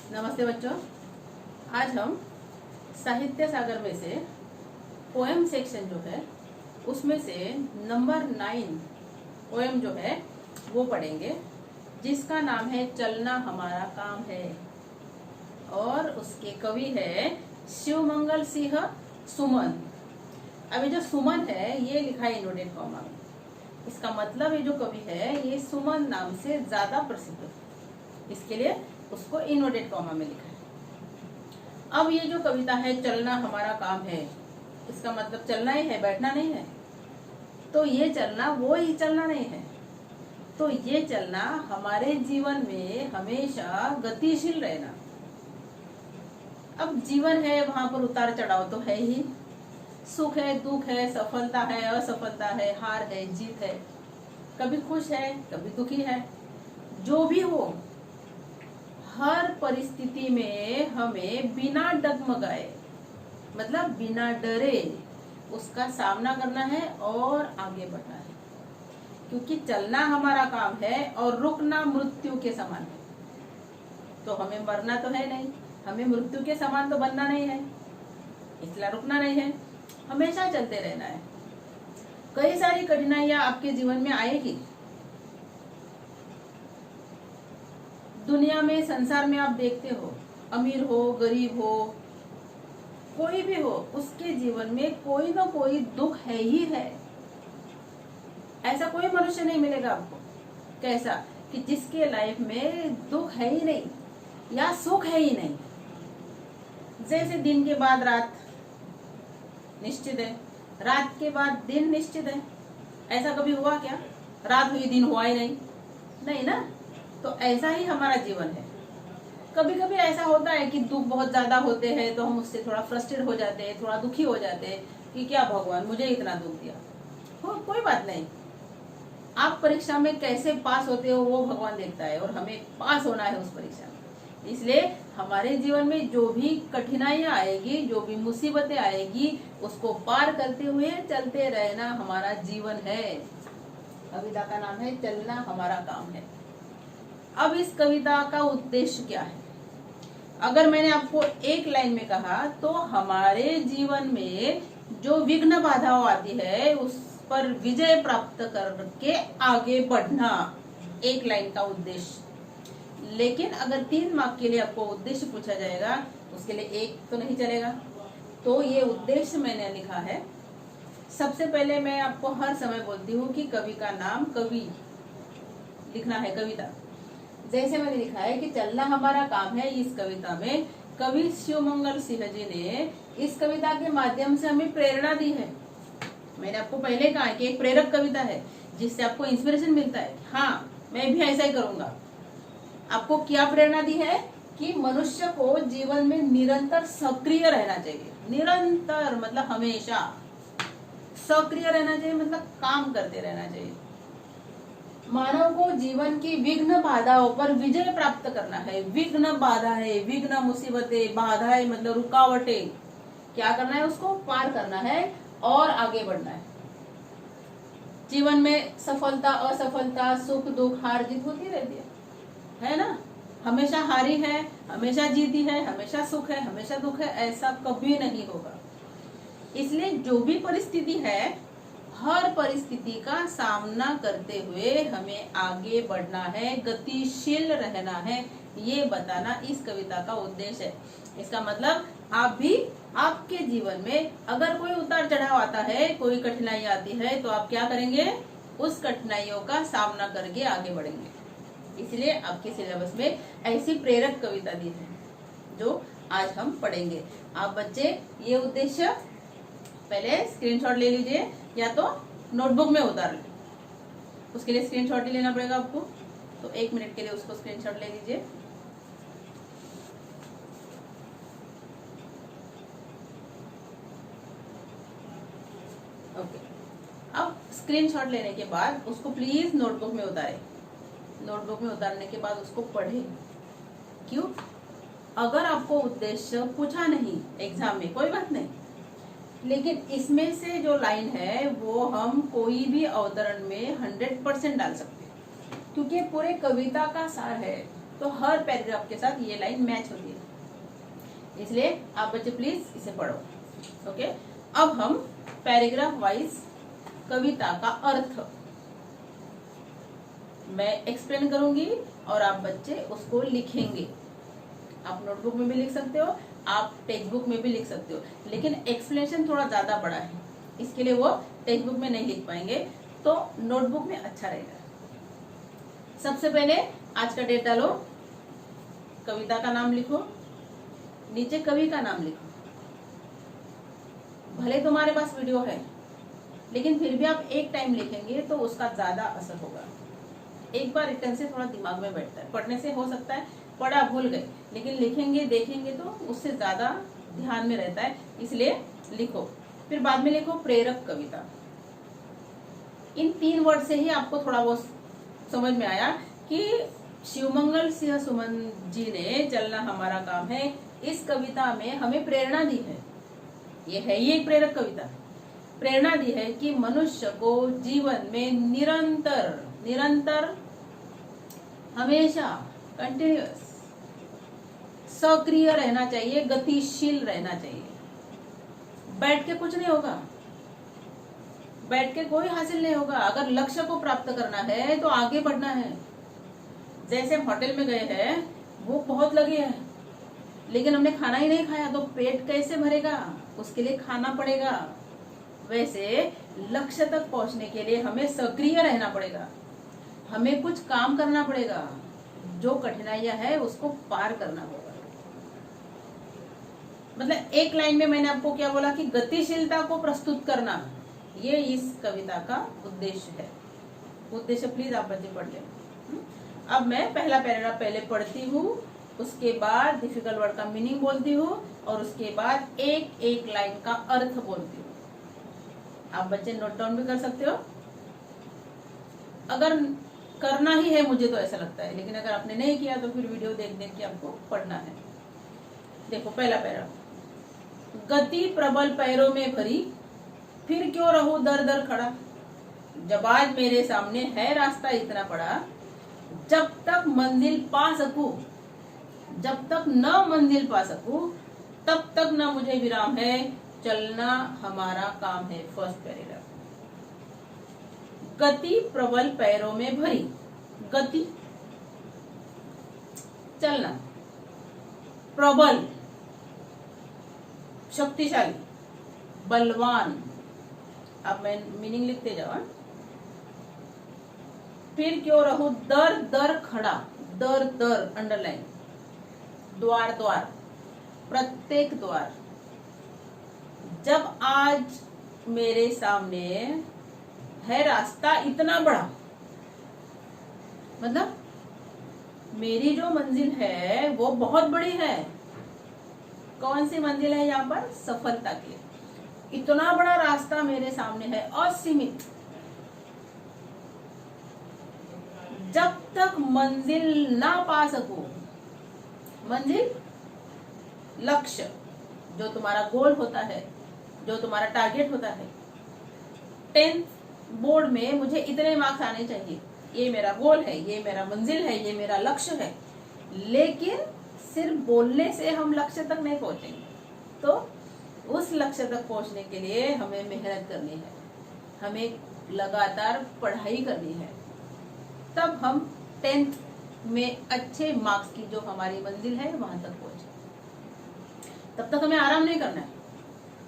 नमस्ते बच्चों। आज हम साहित्य सागर में से पोएम सेक्शन जो है उसमें से नंबर 9 पोएम जो है वो पढ़ेंगे, जिसका नाम है चलना हमारा काम है और उसके कवि है शिवमंगल सिंह सुमन। अभी जो सुमन है ये लिखा है इनवर्टेड कॉमा में। इसका मतलब ये जो कवि है ये सुमन नाम से ज्यादा प्रसिद्ध है, इसके लिए उसको इनवर्टेड कॉमा में लिखा है। अब ये जो कविता है चलना हमारा काम है, इसका मतलब चलना ही है, बैठना नहीं है। तो ये चलना वो ही चलना नहीं है, तो ये चलना हमारे जीवन में हमेशा गतिशील रहना। अब जीवन है, वहां पर उतार चढ़ाव तो है ही, सुख है, दुख है, सफलता है, असफलता है, हार है, जीत है, कभी खुश है, कभी दुखी है। जो भी हो, हर परिस्थिति में हमें बिना डगमगाए, मतलब बिना डरे उसका सामना करना है और आगे बढ़ना है, क्योंकि चलना हमारा काम है और रुकना मृत्यु के समान है। तो हमें मरना तो है नहीं, हमें मृत्यु के समान तो बनना नहीं है, इसलिए रुकना नहीं है, हमेशा चलते रहना है। कई सारी कठिनाइयां आपके जीवन में आएगी। दुनिया में, संसार में आप देखते हो, अमीर हो, गरीब हो, कोई भी हो, उसके जीवन में कोई ना कोई दुख है ही है। ऐसा कोई मनुष्य नहीं मिलेगा आपको कैसा कि जिसके लाइफ में दुख है ही नहीं या सुख है ही नहीं। जैसे दिन के बाद रात निश्चित है, रात के बाद दिन निश्चित है। ऐसा कभी हुआ क्या? रात हुई दिन हुआ ही नहीं ना। तो ऐसा ही हमारा जीवन है। कभी कभी ऐसा होता है कि दुख बहुत ज्यादा होते हैं तो हम उससे थोड़ा फ्रस्ट्रेट हो जाते हैं, थोड़ा दुखी हो जाते हैं कि क्या भगवान मुझे इतना दुख दिया। हो, कोई बात नहीं, आप परीक्षा में कैसे पास होते हो वो भगवान देखता है और हमें पास होना है उस परीक्षा में। इसलिए हमारे जीवन में जो भी कठिनाइयां आएगी, जो भी मुसीबतें आएगी, उसको पार करते हुए चलते रहना हमारा जीवन है। कविता का नाम है चलना हमारा काम है। अब इस कविता का उद्देश्य क्या है? अगर मैंने आपको एक लाइन में कहा तो हमारे जीवन में जो विघ्न बाधाओं आती है उस पर विजय प्राप्त करके आगे बढ़ना, एक लाइन का उद्देश्य। लेकिन अगर 3 मार्क के लिए आपको उद्देश्य पूछा जाएगा, उसके लिए एक तो नहीं चलेगा। तो ये उद्देश्य मैंने लिखा है। सबसे पहले मैं आपको हर समय बोलती हूँ कि कवि का नाम, कवि लिखना है, कविता। जैसे मैंने लिखा है कि चलना हमारा काम है, इस कविता में कवि शिवमंगल सिंह जी ने इस कविता के माध्यम से हमें प्रेरणा दी है। मैंने आपको पहले कहा कि एक प्रेरक कविता है जिससे आपको इंस्पिरेशन मिलता है। हाँ, मैं भी ऐसा ही करूंगा। आपको क्या प्रेरणा दी है कि मनुष्य को जीवन में निरंतर सक्रिय रहना चाहिए। निरंतर मतलब हमेशा सक्रिय रहना चाहिए, मतलब काम करते रहना चाहिए। मानव को जीवन की विघ्न बाधाओं पर विजय प्राप्त करना है। विघ्न बाधा है, विघ्न मुसीबतें, बाधाएं मतलब रुकावटें, क्या करना है? उसको पार करना है और आगे बढ़ना है। जीवन में सफलता, असफलता, सुख दुख, हार जीत होती रहती है ना। हमेशा हारी है, हमेशा जीती है, हमेशा सुख है, हमेशा दुख है, ऐसा कभी नहीं होगा। इसलिए जो भी परिस्थिति है, हर परिस्थिति का सामना करते हुए हमें आगे बढ़ना है, गतिशील रहना है, ये बताना इस कविता का उद्देश्य है। इसका मतलब आप भी, आपके जीवन में अगर कोई उतार चढ़ाव आता है, कोई कठिनाई आती है, तो आप क्या करेंगे? उस कठिनाइयों का सामना करके आगे बढ़ेंगे। इसलिए आपके सिलेबस में ऐसी प्रेरक कविता दी है जो आज हम पढ़ेंगे। आप बच्चे ये उद्देश्य पहले स्क्रीनशॉट ले लीजिए या तो नोटबुक में उतार ले। उसके लिए स्क्रीनशॉट ही लेना पड़ेगा आपको, तो 1 मिनट के लिए उसको स्क्रीनशॉट ले लीजिए। ओके, अब स्क्रीनशॉट लेने के बाद उसको प्लीज नोटबुक में उतारें। नोटबुक में उतारने के बाद उसको पढ़ें। क्यों? अगर आपको उद्देश्य पूछा नहीं एग्जाम में, कोई बात नहीं, लेकिन इसमें से जो लाइन है वो हम कोई भी अवतरण में 100% डाल सकते हैं, क्योंकि पूरे कविता का सार है। तो हर पैराग्राफ के साथ ये लाइन मैच होती है। इसलिए आप बच्चे प्लीज इसे पढ़ो। ओके, अब हम पैराग्राफ वाइज कविता का अर्थ मैं एक्सप्लेन करूंगी और आप बच्चे उसको लिखेंगे। आप नोटबुक में भी लिख सकते हो, आप टेक्स्ट बुक में भी लिख सकते हो, लेकिन एक्सप्लेनेशन थोड़ा ज्यादा बड़ा है, इसके लिए वो टेक्स्ट बुक में नहीं लिख पाएंगे, तो नोटबुक में अच्छा रहेगा। सबसे पहले आज का डेट डालो, कविता का नाम लिखो, नीचे कवि का नाम लिखो। भले तुम्हारे पास वीडियो है, लेकिन फिर भी आप एक टाइम लिखेंगे तो उसका ज्यादा असर होगा। एक बार रिटर्न से थोड़ा दिमाग में बैठता है, पढ़ने से हो सकता है पढ़ा भूल गए, लेकिन लिखेंगे देखेंगे तो उससे ज्यादा ध्यान में रहता है, इसलिए लिखो। फिर बाद में लिखो प्रेरक कविता। इन 3 वर्ड से ही आपको थोड़ा बहुत समझ में आया कि शिवमंगल सिंह सुमन जी ने चलना हमारा काम है इस कविता में हमें प्रेरणा दी है। ये है ही एक प्रेरक कविता। प्रेरणा दी है कि मनुष्य को जीवन में निरंतर हमेशा कंटिन्यूअस सक्रिय रहना चाहिए, गतिशील रहना चाहिए। बैठ के कुछ नहीं होगा, बैठ के कोई हासिल नहीं होगा। अगर लक्ष्य को प्राप्त करना है तो आगे बढ़ना है। जैसे हम होटल में गए हैं, भूख बहुत लगी है, लेकिन हमने खाना ही नहीं खाया तो पेट कैसे भरेगा, उसके लिए खाना पड़ेगा। वैसे लक्ष्य तक पहुंचने के लिए हमें सक्रिय रहना पड़ेगा, हमें कुछ काम करना पड़ेगा, जो कठिनाइयां है उसको पार करना होगा। मतलब एक लाइन में मैंने आपको क्या बोला कि गतिशीलता को प्रस्तुत करना, ये इस कविता का उद्देश्य है। उद्देश्य प्लीज आप बच्चे पढ़ लें। अब मैं पहला पैराग्राफ पहले पढ़ती हूँ, उसके बाद डिफिकल्ट वर्ड का मीनिंग बोलती हूँ और उसके बाद एक एक लाइन का अर्थ बोलती हूँ। आप बच्चे नोट डाउन भी कर सकते हो, अगर करना ही है मुझे तो ऐसा लगता है, लेकिन अगर आपने नहीं किया तो फिर वीडियो देख देख के आपको पढ़ना है। देखो पहला पैराग्राफ, गति प्रबल पैरों में भरी, फिर क्यों रहूं दर दर खड़ा। जब आज मेरे सामने है रास्ता इतना बड़ा, जब तक मंजिल पा सकूं, जब तक न मंजिल पा सकूं तब तक न मुझे विराम है, चलना हमारा काम है। फर्स्ट पैराग्राफ, गति प्रबल पैरों में भरी, गति चलना, प्रबल शक्तिशाली, बलवान। अब मैं मीनिंग लिखते जाऊं। फिर क्यों रहूं दर दर खड़ा, दर दर अंडरलाइन, द्वार द्वार, प्रत्येक द्वार। जब आज मेरे सामने है रास्ता इतना बड़ा, मतलब मेरी जो मंजिल है वो बहुत बड़ी है। कौन सी मंजिल है यहाँ पर? सफलता की। इतना बड़ा रास्ता मेरे सामने है, असीमित। जब तक मंजिल ना पा सकूं, मंजिल लक्ष्य, जो तुम्हारा गोल होता है, जो तुम्हारा टारगेट होता है। 10th बोर्ड में मुझे इतने मार्क्स आने चाहिए, ये मेरा गोल है, ये मेरा मंजिल है, ये मेरा लक्ष्य है। लेकिन सिर्फ बोलने से हम लक्ष्य तक नहीं पहुंचेंगे, तो उस लक्ष्य तक पहुंचने के लिए हमें मेहनत करनी है, हमें लगातार पढ़ाई करनी है। तब हम 10th में अच्छे मार्क्स की जो हमारी मंजिल है वहां तक पहुंचे। तब तक हमें आराम नहीं करना है।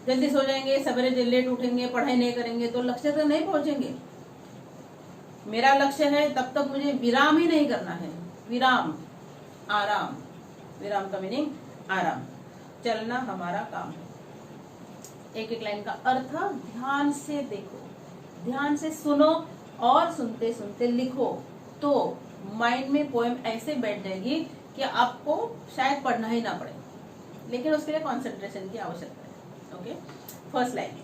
जल्दी सो जाएंगे, सवेरे लेट उठेंगे, पढ़ाई नहीं करेंगे तो लक्ष्य तक नहीं पहुंचेंगे। मेरा लक्ष्य है तब तक मुझे विराम ही नहीं करना है। विराम, आराम, विराम का मीनिंग आराम। चलना हमारा काम है। एक एक लाइन का अर्थ ध्यान से देखो, ध्यान से सुनो और सुनते सुनते लिखो, तो माइंड में पोएम ऐसे बैठ जाएगी कि आपको शायद पढ़ना ही ना पड़े, लेकिन उसके लिए कंसंट्रेशन की आवश्यकता है। ओके, फर्स्ट लाइन,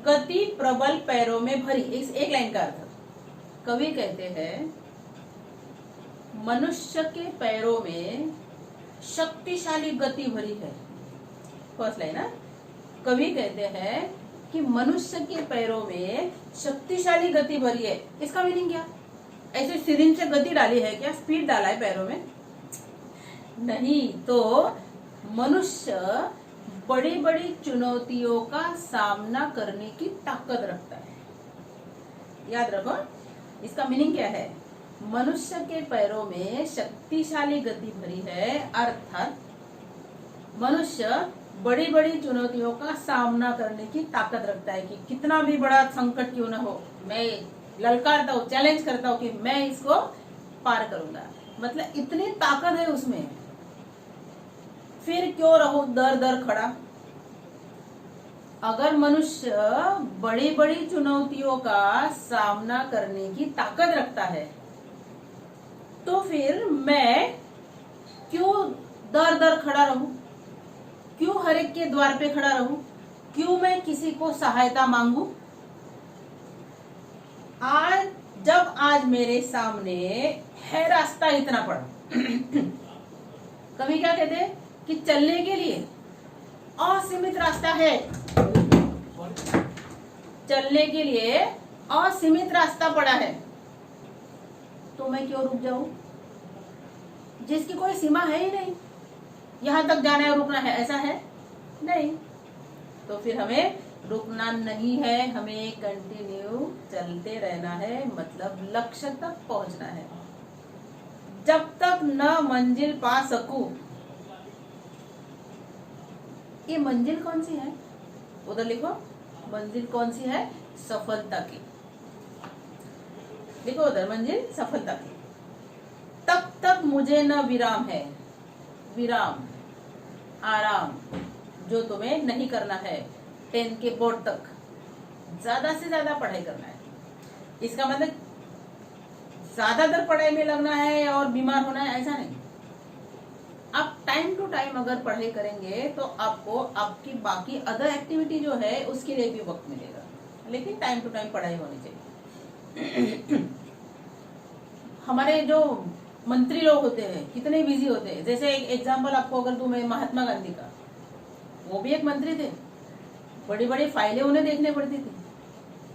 गति प्रबल पैरों में भरी। इस एक लाइन का अर्थ, कवि कहते हैं मनुष्य के पैरों में शक्तिशाली गति भरी है। फर्स्ट लाइन है, कवि कहते हैं कि मनुष्य के पैरों में शक्तिशाली गति भरी है। इसका मीनिंग क्या? ऐसे सिरिंज से गति डाली है क्या, स्पीड डाला है पैरों में? नहीं। तो मनुष्य बड़ी बड़ी चुनौतियों का सामना करने की ताकत रखता है। याद रखो, इसका मीनिंग क्या है? मनुष्य के पैरों में शक्तिशाली गति भरी है, अर्थात मनुष्य बड़ी बड़ी चुनौतियों का सामना करने की ताकत रखता है कि कितना भी बड़ा संकट क्यों ना हो, मैं ललकारता हूँ, चैलेंज करता हूँ कि मैं इसको पार करूंगा। मतलब इतनी ताकत है उसमें, फिर क्यों रहो दर दर खड़ा। अगर मनुष्य बड़ी बड़ी चुनौतियों का सामना करने की ताकत रखता है तो फिर मैं क्यों दर दर खड़ा रहूं, क्यों हर एक के द्वार पे खड़ा रहूं, क्यों मैं किसी को सहायता मांगू? आज मेरे सामने है रास्ता इतना बड़ा कभी क्या कहते हैं कि चलने के लिए असीमित रास्ता है, चलने के लिए असीमित रास्ता पड़ा है, तो मैं क्यों रुक जाऊं? जिसकी कोई सीमा है ही नहीं, यहां तक जाना है, रुकना है, ऐसा है नहीं। तो फिर हमें रुकना नहीं है, हमें कंटिन्यू चलते रहना है, मतलब लक्ष्य तक पहुंचना है। जब तक न मंजिल पा सकूं, ये मंजिल कौन सी है? उधर लिखो, मंजिल कौन सी है? सफलता की। लिखो उधर, मंजिल सफलता की। तब तक मुझे न विराम है, विराम आराम जो तुम्हें नहीं करना है। 10 के बोर्ड तक ज्यादा से ज्यादा पढ़ाई करना है। इसका मतलब ज्यादातर पढ़ाई में लगना है और बीमार होना है, ऐसा नहीं। आप टाइम टू टाइम अगर पढ़ाई करेंगे तो आपको आपकी बाकी अदर एक्टिविटी जो है उसके लिए भी वक्त मिलेगा, लेकिन टाइम टू टाइम पढ़ाई होनी चाहिए। हमारे जो मंत्री लोग होते हैं कितने बिजी होते हैं। जैसे एक एग्जांपल आपको अगर दूं मैं, महात्मा गांधी का, वो भी एक मंत्री थे, बड़ी बड़ी फाइलें उन्हें देखने पड़ती थी,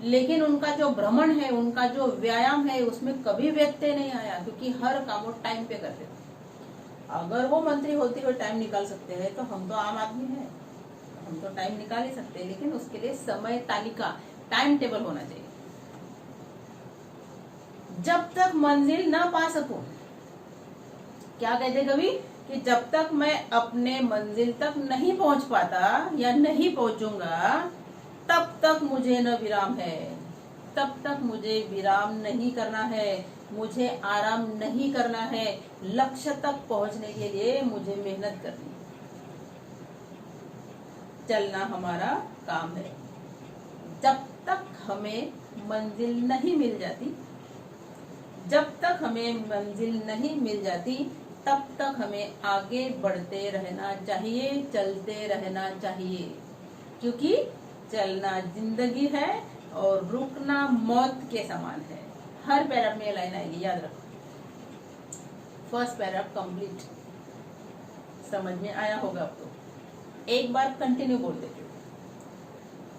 लेकिन उनका जो भ्रमण है, उनका जो व्यायाम है, उसमें कभी व्यत्यय नहीं आया, क्योंकि हर काम वो टाइम पे करते थे। अगर वो मंत्री होते हुए टाइम निकाल सकते हैं तो हम तो आम आदमी हैं, हम तो टाइम निकाल ही सकते हैं, लेकिन उसके लिए समय तालिका, टाइम टेबल होना चाहिए। जब तक मंजिल ना पा सकूं, क्या कहते कवि, कि जब तक मैं अपने मंजिल तक नहीं पहुंच पाता या नहीं पहुंचूंगा, तब तक मुझे न विराम है, तब तक मुझे विराम नहीं करना है, मुझे आराम नहीं करना है। लक्ष्य तक पहुंचने के लिए मुझे मेहनत करनी है। चलना हमारा काम है। जब तक हमें मंजिल नहीं मिल जाती, जब तक हमें मंजिल नहीं मिल जाती, तब तक हमें आगे बढ़ते रहना चाहिए, चलते रहना चाहिए, क्योंकि चलना जिंदगी है और रुकना मौत के समान है। हर पैराग्राफ में लाइन आएगी, याद रखो। फर्स्ट पैराग्राफ कंप्लीट, समझ में आया होगा आपको। एक बार कंटिन्यू बोल देते।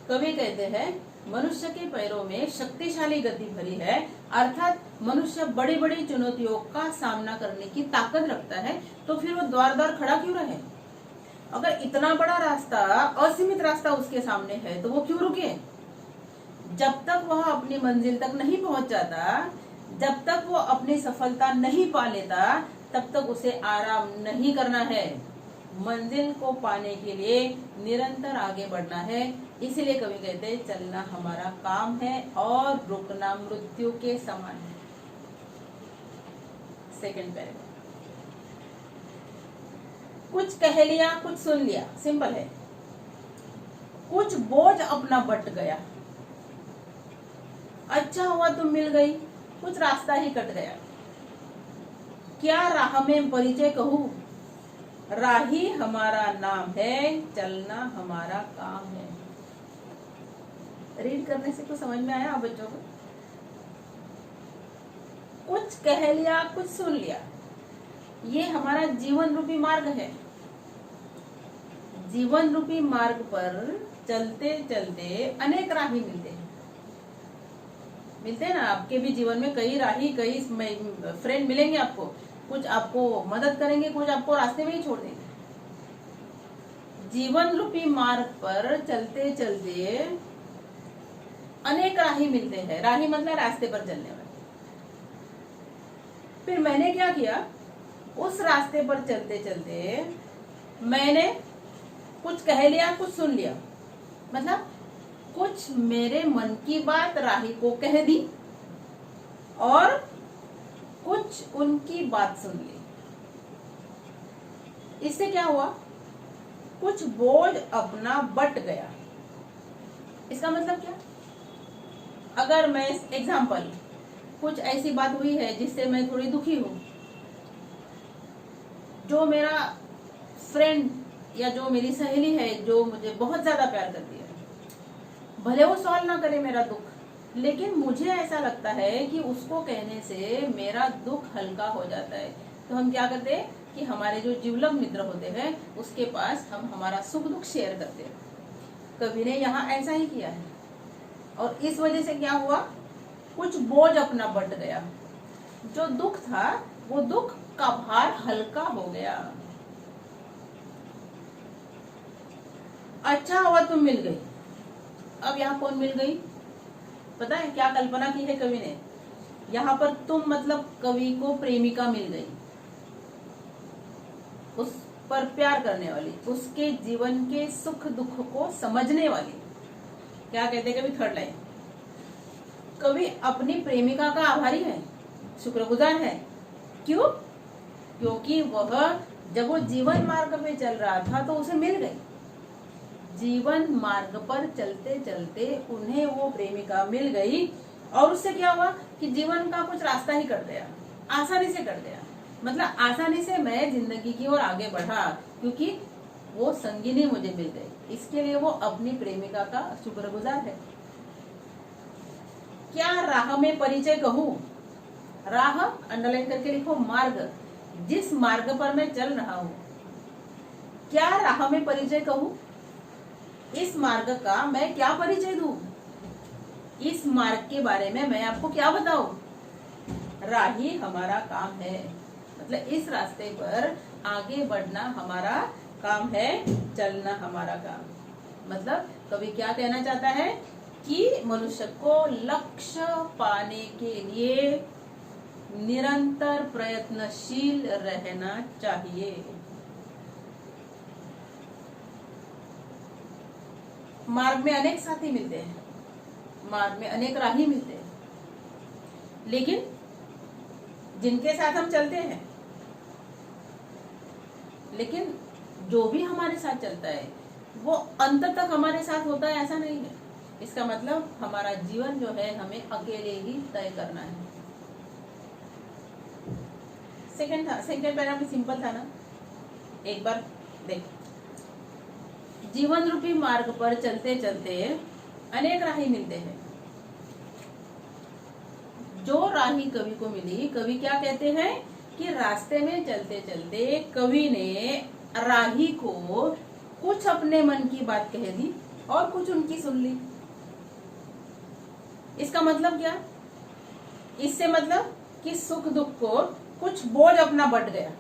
कवि कहते हैं मनुष्य के पैरों में शक्तिशाली गति भरी है, अर्थात मनुष्य बड़ी बड़ी चुनौतियों का सामना करने की ताकत रखता है, तो फिर वो द्वार द्वार खड़ा क्यों रहे? अगर इतना बड़ा रास्ता, असीमित रास्ता उसके सामने है, तो वो क्यों रुके? जब तक वह अपनी मंजिल तक नहीं पहुंच जाता, जब तक वो अपनी सफलता नहीं पा लेता, तब तक उसे आराम नहीं करना है। मंजिल को पाने के लिए निरंतर आगे बढ़ना है। इसीलिए कवि कहते हैं चलना हमारा काम है और रुकना मृत्यु के समान है। सेकंड पैराग्राफ, कुछ कह लिया कुछ सुन लिया, सिंपल है। कुछ बोझ अपना बट गया, अच्छा हुआ तुम मिल गई, कुछ रास्ता ही कट गया। क्या राह में परिचय कहूं, राही हमारा नाम है, चलना हमारा काम है। रीड करने से कुछ समझ में आया आप बच्चों को? कुछ कह लिया कुछ सुन लिया, ये हमारा जीवन रूपी मार्ग है। जीवन रूपी मार्ग पर चलते चलते अनेक राही मिलते हैं। मिलते हैं ना, आपके भी जीवन में कई राही, कई फ्रेंड मिलेंगे आपको। कुछ आपको मदद करेंगे, कुछ आपको रास्ते में ही छोड़ देंगे। जीवन रूपी मार्ग पर चलते चलते अनेक राही मिलते हैं। राही मतलब रास्ते पर चलने वाले। फिर मैंने क्या किया, उस रास्ते पर चलते चलते मैंने कुछ कह लिया, कुछ सुन लिया। मतलब कुछ मेरे मन की बात राही को कह दी और कुछ उनकी बात सुन ली। इससे क्या हुआ, कुछ बोझ अपना बट गया। इसका मतलब क्या, अगर मैं एग्जाम्पल, कुछ ऐसी बात हुई है जिससे मैं थोड़ी दुखी हूं, जो मेरा फ्रेंड या जो मेरी सहेली है जो मुझे बहुत ज्यादा प्यार करती है, भले वो सॉल्व ना करे मेरा दुख, लेकिन मुझे ऐसा लगता है कि उसको कहने से मेरा दुख हल्का हो जाता है। तो हम क्या करते हैं कि हमारे जो जीवलग मित्र होते हैं उसके पास हम हमारा सुख दुख शेयर करते हैं। कवि ने यहाँ ऐसा ही किया है और इस वजह से क्या हुआ, कुछ बोझ अपना बट गया। जो दुख था वो दुख का भार हल्का हो गया। अच्छा हुआ तुम मिल गई। अब यहाँ कौन मिल गई, पता है क्या कल्पना की है कवि ने? यहाँ पर तुम मतलब कवि को प्रेमिका मिल गई, उस पर प्यार करने वाली, उसके जीवन के सुख दुख को समझने वाली। क्या कहते कवि, थर्ड लाइन, कवि अपनी प्रेमिका का आभारी है, शुक्रगुजार है। क्यों? क्योंकि वह जब वो जीवन मार्ग में चल रहा था तो उसे मिल गई। जीवन मार्ग पर चलते चलते उन्हें वो प्रेमिका मिल गई और उससे क्या हुआ कि जीवन का कुछ रास्ता ही कट गया, आसानी से कट गया। मतलब आसानी से मैं जिंदगी की ओर आगे बढ़ा क्योंकि वो संगिनी मुझे मिल गई। इसके लिए वो अपनी प्रेमिका का शुक्रगुजार है। क्या राह में परिचय कहूं, राह अंडरलाइन करके लिखो, मार्ग, जिस मार्ग पर मैं चल रहा हूं। क्या राह में परिचय कहूं, इस मार्ग का मैं क्या परिचय दूं, इस मार्ग के बारे में मैं आपको क्या बताऊं। राही हमारा काम है, मतलब इस रास्ते पर आगे बढ़ना हमारा काम है, चलना हमारा काम। मतलब कवि क्या कहना चाहता है कि मनुष्य को लक्ष्य पाने के लिए निरंतर प्रयत्नशील रहना चाहिए। मार्ग में अनेक साथी मिलते हैं, मार्ग में अनेक राही मिलते हैं, लेकिन जिनके साथ हम चलते हैं, लेकिन जो भी हमारे साथ चलता है वो अंत तक हमारे साथ होता है ऐसा नहीं है। इसका मतलब हमारा जीवन जो है हमें अकेले ही तय करना है। सेकंड पैराग्राफ सिंपल था ना, एक बार देख। जीवन रूपी मार्ग पर चलते चलते अनेक राही मिलते हैं। जो राही कवि को मिली, कवि क्या कहते हैं कि रास्ते में चलते चलते कवि ने राही को कुछ अपने मन की बात कह दी और कुछ उनकी सुन ली। इसका मतलब क्या, इससे मतलब कि सुख दुख को कुछ बोझ अपना बट गया।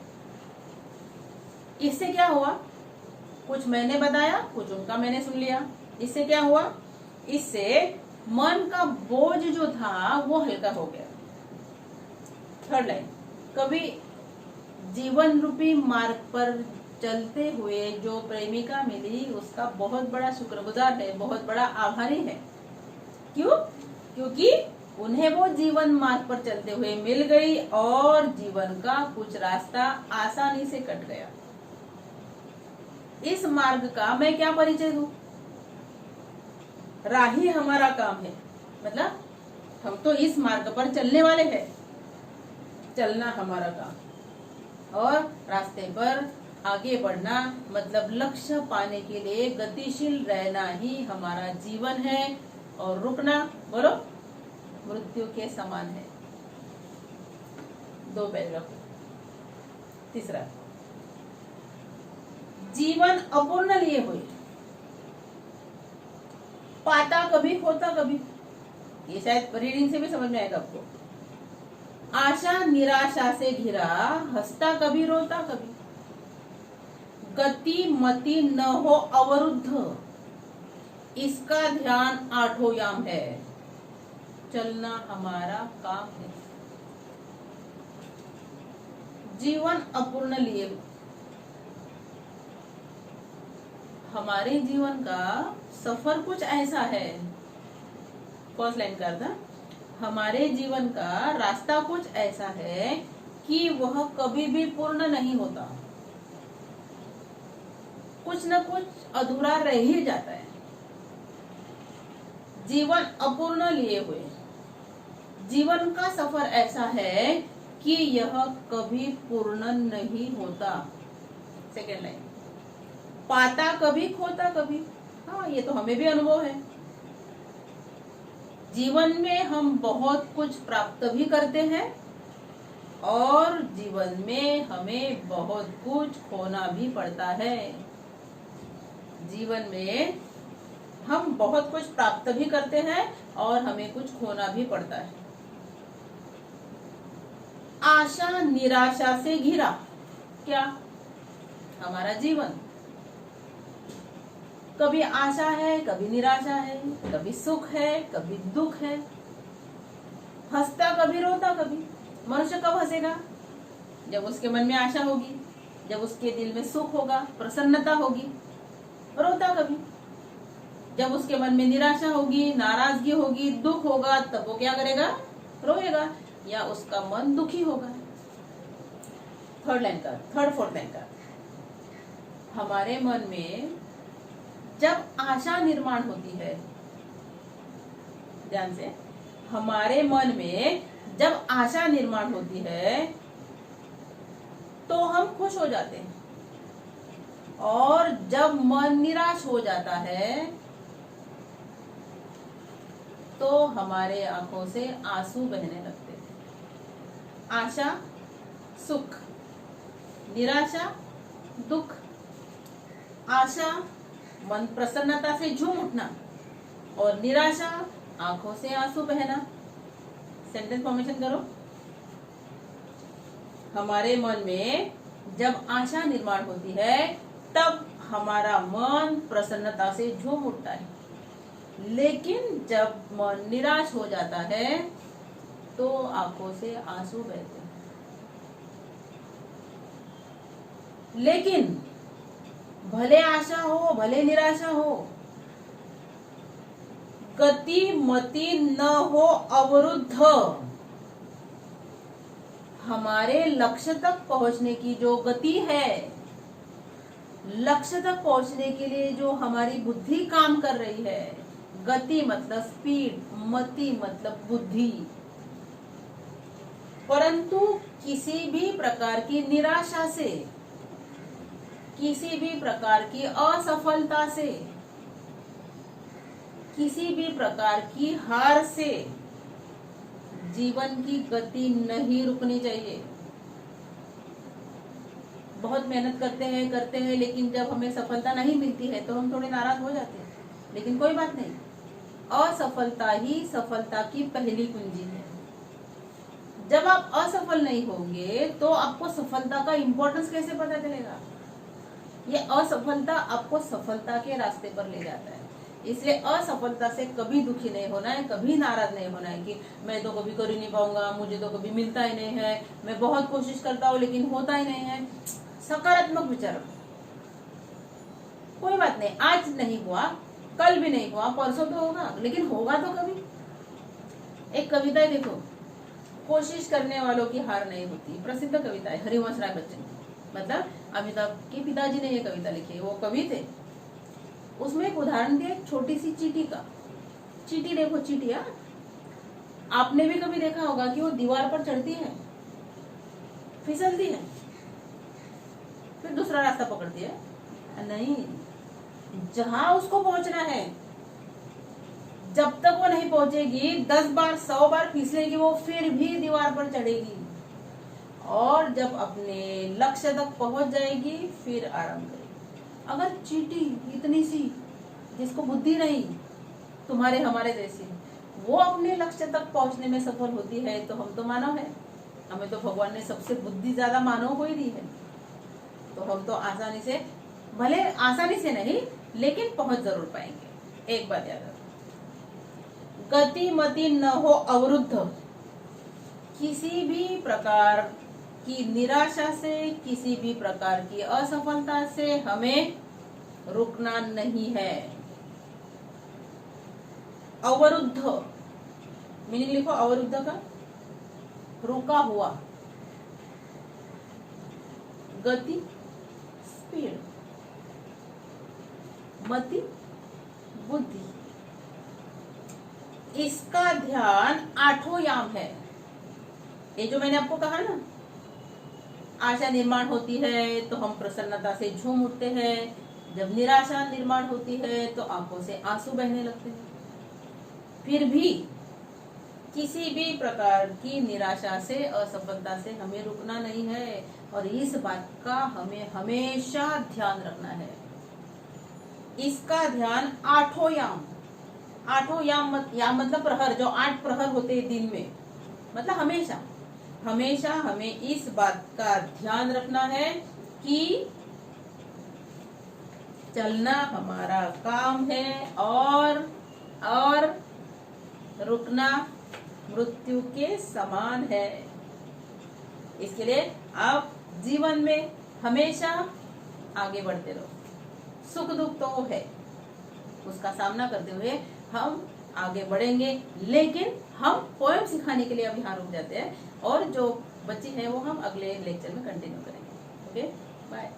इससे क्या हुआ, कुछ मैंने बताया, कुछ उनका मैंने सुन लिया। इससे क्या हुआ, इससे मन का बोझ जो था वो हल्का हो गया। थर्ड लाइन, कवि जीवन रूपी मार्ग पर चलते हुए जो प्रेमिका मिली उसका बहुत बड़ा शुक्रगुजार है, बहुत बड़ा आभारी है। क्यों? क्योंकि उन्हें वो जीवन मार्ग पर चलते हुए मिल गई और जीवन का कुछ रास्ता आसानी से कट गया। इस मार्ग का मैं क्या परिचय दूं, राही हमारा काम है, मतलब हम तो इस मार्ग पर चलने वाले हैं, चलना हमारा काम। और रास्ते पर आगे बढ़ना मतलब लक्ष्य पाने के लिए गतिशील रहना ही हमारा जीवन है। और रुकना, बोलो, मृत्यु के समान है। 2 पैराग्राफ। तीसरा, जीवन अपूर्ण लिए हुए, पाता कभी होता कभी। ये शायद रीडिंग से भी समझ में आएगा आपको। आशा निराशा से घिरा, हंसता कभी रोता कभी, गति मति न हो अवरुद्ध, इसका ध्यान आठों याम है, चलना हमारा काम है। जीवन अपूर्ण लिए, हमारे जीवन का सफर कुछ ऐसा है, फर्स्ट लाइन का था, हमारे जीवन का रास्ता कुछ ऐसा है कि वह कभी भी पूर्ण नहीं होता, कुछ न कुछ अधूरा रह ही जाता है। जीवन अपूर्ण लिए हुए, जीवन का सफर ऐसा है कि यह कभी पूर्ण नहीं होता। सेकेंड लाइन, पाता कभी खोता कभी, हाँ ये तो हमें भी अनुभव है। जीवन में हम बहुत कुछ प्राप्त भी करते हैं और जीवन में हमें बहुत कुछ खोना भी पड़ता है। जीवन में हम बहुत कुछ प्राप्त भी करते हैं और हमें कुछ खोना भी पड़ता है। आशा निराशा से घिरा, क्या? हमारा जीवन कभी आशा है, कभी निराशा है, कभी सुख है, कभी दुख है, हंसता कभी रोता कभी। मनुष्य कब हंसेगा? जब उसके मन में आशा होगी, जब उसके दिल में सुख होगा, प्रसन्नता होगी। रोता कभी जब उसके मन में निराशा होगी, नाराजगी होगी, दुख होगा, तब वो क्या करेगा? रोएगा या उसका मन दुखी होगा। थर्ड लाइन का, थर्ड फोर्थ लाइन का, हमारे मन में जब आशा निर्माण होती है, ध्यान से, हमारे मन में जब आशा निर्माण होती है तो हम खुश हो जाते हैं, और जब मन निराश हो जाता है तो हमारे आंखों से आंसू बहने लगते हैं। आशा सुख, निराशा दुख। आशा मन प्रसन्नता से झूम उठना और निराशा आंखों से आंसू बहना। सेंटेंस फॉर्मेशन करो। हमारे मन में जब आशा निर्माण होती है तब हमारा मन प्रसन्नता से झूम उठता है, लेकिन जब मन निराश हो जाता है तो आंखों से आंसू बहते हैं। लेकिन भले आशा हो भले निराशा हो, गति मति न हो अवरुद्ध, हमारे लक्ष्य तक पहुंचने की जो गति है, लक्ष्य तक पहुंचने के लिए जो हमारी बुद्धि काम कर रही है, गति मतलब स्पीड, मति मतलब बुद्धि, परंतु किसी भी प्रकार की निराशा से, किसी भी प्रकार की असफलता से, किसी भी प्रकार की हार से जीवन की गति नहीं रुकनी चाहिए। बहुत मेहनत करते हैं लेकिन जब हमें सफलता नहीं मिलती है तो हम थोड़े नाराज हो जाते हैं, लेकिन कोई बात नहीं, असफलता ही सफलता की पहली कुंजी है। जब आप असफल नहीं होंगे तो आपको सफलता का इंपॉर्टेंस कैसे पता चलेगा? ये असफलता आपको सफलता के रास्ते पर ले जाता है। इसलिए असफलता से कभी दुखी नहीं होना है, कभी नाराज नहीं होना है कि मैं तो कभी कर ही नहीं पाऊंगा, मुझे तो कभी मिलता ही नहीं है, मैं बहुत कोशिश करता हूँ लेकिन होता ही नहीं है। सकारात्मक विचार, कोई बात नहीं, आज नहीं हुआ, कल भी नहीं हुआ, परसों तो होगा, लेकिन होगा तो कभी। एक कविता है, देखो, कोशिश करने वालों की हार नहीं होती, प्रसिद्ध कविता है, हरिवंश राय बच्चन, मतलब अमिताभ के पिताजी ने ये कविता लिखी है, वो कवि थे। उसमें एक उदाहरण दिया छोटी सी चींटी का। चींटी देखो, चींटियां आपने भी कभी देखा होगा कि वो दीवार पर चढ़ती है, फिसलती है, फिर दूसरा रास्ता पकड़ती है। नहीं, जहां उसको पहुंचना है, जब तक वो नहीं पहुंचेगी 10 बार 100 बार फिसलेगी वो, फिर भी दीवार पर चढ़ेगी, और जब अपने लक्ष्य तक पहुंच जाएगी फिर आराम करेगी। अगर चींटी इतनी सी जिसको बुद्धि नहीं, तुम्हारे हमारे जैसी, वो अपने लक्ष्य तक पहुंचने में सफल होती है तो हम तो मानव है, हमें तो भगवान ने सबसे बुद्धि ज्यादा मानव को ही दी है, तो हम तो आसानी से, भले आसानी से नहीं लेकिन पहुंच जरूर पाएंगे। एक बात याद रखो, गति मति न हो अवरुद्ध, किसी भी प्रकार की निराशा से, किसी भी प्रकार की असफलता से हमें रुकना नहीं है। अवरुद्ध मीनिंग लिखो, अवरुद्ध का रुका हुआ, गति स्पीड, मति बुद्धि, इसका ध्यान आठों याम है। ये जो मैंने आपको कहा ना, आशा निर्माण होती है तो हम प्रसन्नता से झूम उठते हैं, जब निराशा निर्माण होती है तो आंखों से आंसू बहने लगते हैं। फिर भी किसी भी प्रकार की निराशा से, असफलता से हमें रुकना नहीं है, और इस बात का हमें हमेशा ध्यान रखना है। इसका ध्यान आठों याम, आठों याम मतलब प्रहर, जो 8 प्रहर होते हैं दिन में, मतलब हमेशा हमेशा हमें इस बात का ध्यान रखना है कि चलना हमारा काम है, और रुकना मृत्यु के समान है। इसके लिए आप जीवन में हमेशा आगे बढ़ते रहो। सुख दुख तो है, उसका सामना करते हुए हम आगे बढ़ेंगे, लेकिन हम पोएम सिखाने के लिए अभी यहाँ रुक जाते हैं, और जो बच्ची है वो हम अगले लेक्चर में कंटिन्यू करेंगे। Okay, bye.